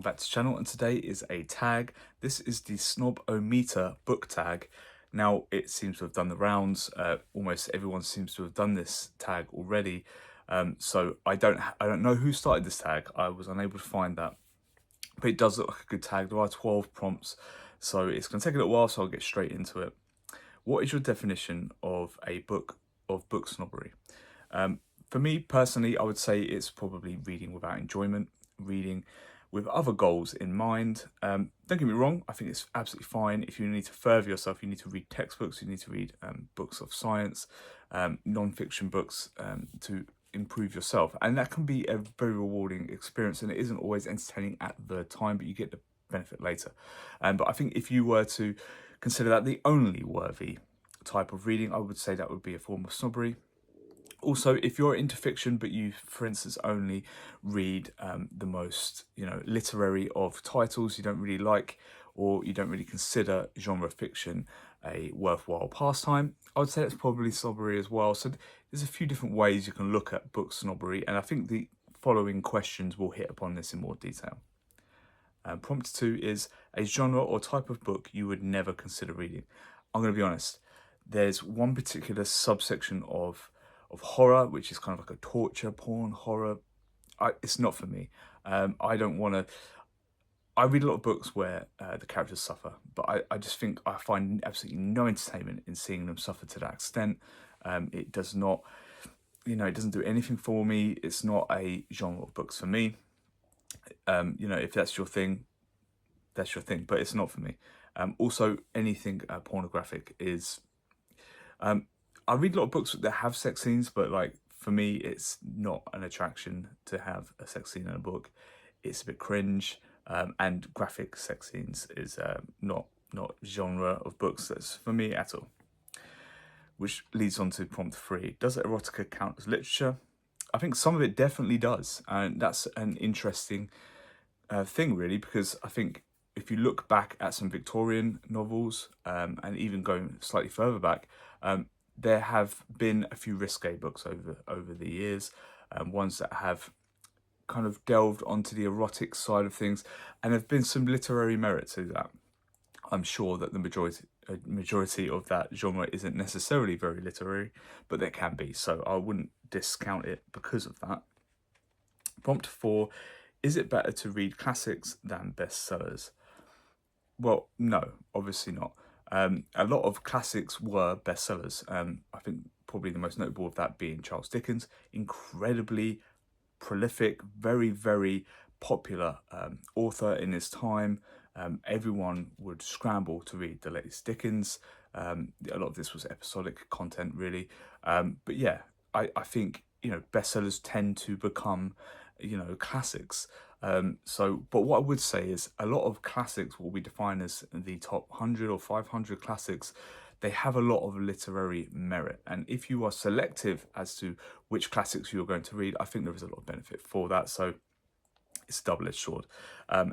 back to the channel, and today is a tag. This is the Snob O Meter book tag. Now it seems to have done the rounds. Almost everyone seems to have done this tag already. So I don't know who started this tag. I was unable to find that, but it does look like a good tag. There are 12 prompts, so it's going to take a little while. So I'll get straight into it. What is your definition of a book snobbery? For me personally, I would say it's probably reading without enjoyment, reading with other goals in mind. Don't get me wrong, I think it's absolutely fine. If you need to further yourself, you need to read textbooks, you need to read books of science, non-fiction books to improve yourself. And that can be a very rewarding experience, and it isn't always entertaining at the time, but you get the benefit later. But I think if you were to consider that the only worthy type of reading, I would say that would be a form of snobbery. Also, if you're into fiction, but you, for instance, only read the most, literary of titles you don't really like, or you don't really consider genre fiction a worthwhile pastime, I would say that's probably snobbery as well. So there's a few different ways you can look at book snobbery, and I think the following questions will hit upon this in more detail. Prompt 2 is a genre or type of book you would never consider reading. I'm going to be honest, there's one particular subsection of horror, which is kind of like a torture porn horror. It's not for me. I don't want to. I read a lot of books where the characters suffer, but I just think I find absolutely no entertainment in seeing them suffer to that extent. It does not, it doesn't do anything for me. It's not a genre of books for me. If that's your thing, that's your thing, but it's not for me. Also, anything pornographic is. I read a lot of books that have sex scenes, but for me, it's not an attraction to have a sex scene in a book. It's a bit cringe, and graphic sex scenes is not genre of books that's for me at all. Which leads on to prompt 3. Does erotica count as literature? I think some of it definitely does, and that's an interesting thing, really, because I think if you look back at some Victorian novels, and even going slightly further back, there have been a few risque books over the years, ones that have kind of delved onto the erotic side of things, and there have been some literary merit to that. I'm sure that the majority of that genre isn't necessarily very literary, but there can be, so I wouldn't discount it because of that. Prompt 4, is it better to read classics than bestsellers? Well, no, obviously not. A lot of classics were bestsellers. I think probably the most notable of that being Charles Dickens, incredibly prolific, very, very popular author in his time. Everyone would scramble to read the latest Dickens. A lot of this was episodic content, really. But yeah, I think, bestsellers tend to become, classics. But what I would say is a lot of classics will be defined as the top 100 or 500 classics. They have a lot of literary merit. And if you are selective as to which classics you're going to read, I think there is a lot of benefit for that. So it's a double-edged sword.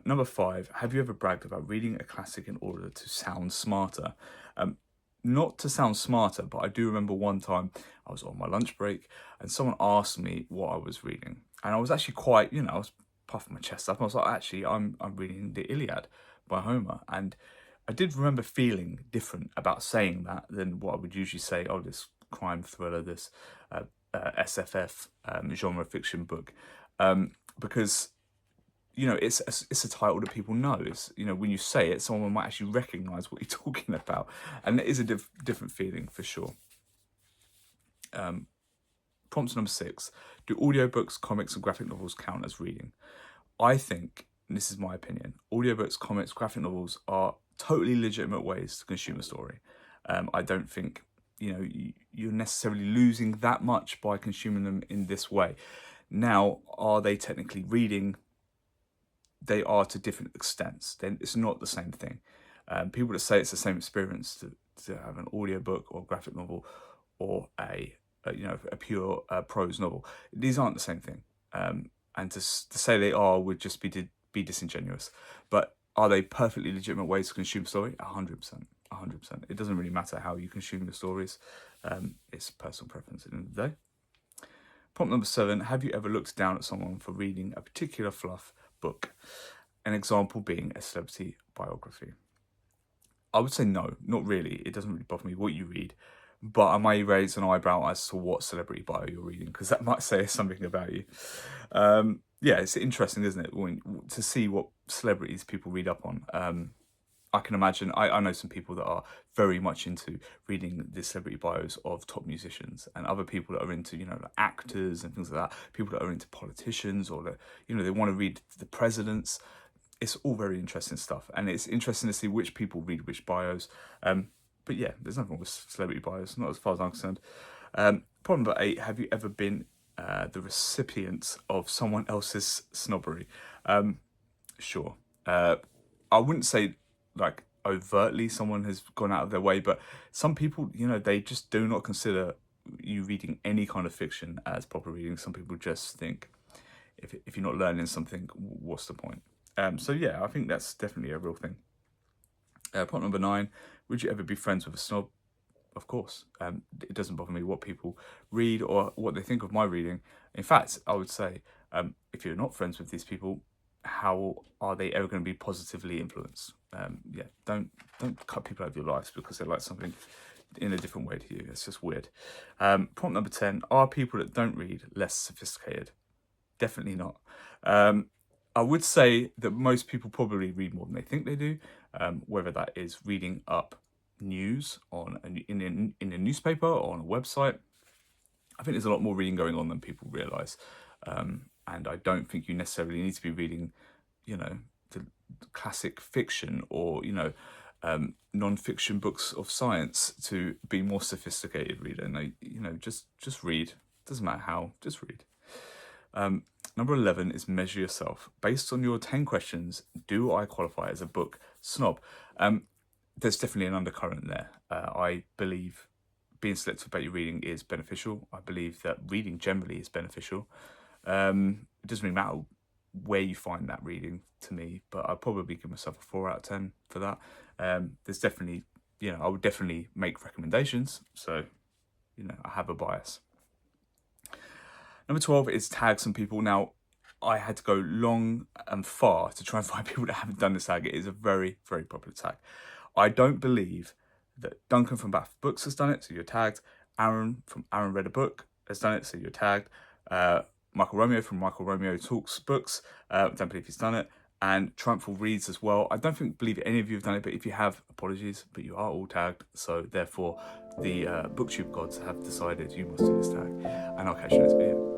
Number 5, have you ever bragged about reading a classic in order to sound smarter? Not to sound smarter, but I do remember one time I was on my lunch break and someone asked me what I was reading. And I was actually quite, I was puffing my chest up. I was like, actually, I'm reading the Iliad by Homer. And I did remember feeling different about saying that than what I would usually say, oh, this crime thriller, this SFF genre fiction book. Because, it's a title that people know. It's, when you say it, someone might actually recognise what you're talking about. And it is a different feeling for sure. Prompt number 6. Do audiobooks, comics, and graphic novels count as reading? I think, and this is my opinion, audiobooks, comics, graphic novels are totally legitimate ways to consume a story. I don't think, you're necessarily losing that much by consuming them in this way. Now, are they technically reading? They are to different extents. Then it's not the same thing. People that say it's the same experience to have an audiobook or graphic novel or a pure prose novel, these aren't the same thing. And to say they are would just be disingenuous. But are they perfectly legitimate ways to consume story? 100%. 100%. It doesn't really matter how you consume the stories. It's personal preference at the end of the day. Prompt number 7. Have you ever looked down at someone for reading a particular fluff book? an example being a celebrity biography. I would say no, not really. It doesn't really bother me what you read, but I may raise an eyebrow as to what celebrity bio you're reading, because that might say something about you. Yeah, it's interesting, isn't it, to see what celebrities people read up on. I can imagine, I know some people that are very much into reading the celebrity bios of top musicians, and other people that are into, like actors and things like that, people that are into politicians, or that, they want to read the presidents. It's all very interesting stuff, and it's interesting to see which people read which bios. But yeah, there's nothing wrong with celebrity bios, not as far as I'm concerned. Problem number 8, have you ever been the recipient of someone else's snobbery? Sure. I wouldn't say like overtly someone has gone out of their way, but some people, they just do not consider you reading any kind of fiction as proper reading. Some people just think, if you're not learning something, what's the point? So yeah, I think that's definitely a real thing. Point number 9, would you ever be friends with a snob? Of course. It doesn't bother me what people read or what they think of my reading. In fact, I would say, if you're not friends with these people, how are they ever going to be positively influenced? Yeah, don't cut people out of your lives because they like something in a different way to you. It's just weird. Point number 10, are people that don't read less sophisticated? Definitely not. I would say that most people probably read more than they think they do, whether that is reading up news in a newspaper or on a website. I think there's a lot more reading going on than people realise. And I don't think you necessarily need to be reading, the classic fiction or, non-fiction books of science to be more sophisticated reader. No, just read. Doesn't matter how, just read. Number 11 is measure yourself. Based on your 10 questions, do I qualify as a book snob? There's definitely an undercurrent there. I believe being selective about your reading is beneficial. I believe that reading generally is beneficial. It doesn't really matter where you find that reading to me, but I'd probably give myself a 4 out of 10 for that. There's definitely, I would definitely make recommendations. So, I have a bias. Number 12 is tag some people. Now, I had to go long and far to try and find people that haven't done this tag. It is a very, very popular tag. I don't believe that Duncan from Bath Books has done it, so you're tagged. Aaron from Aaron Read a Book has done it, so you're tagged. Michael Romeo from Michael Romeo Talks Books, don't believe he's done it. And Triumphal Reads as well. I don't believe any of you have done it, but if you have, apologies, but you are all tagged. So therefore, the Booktube gods have decided you must do this tag. And I'll catch you next video.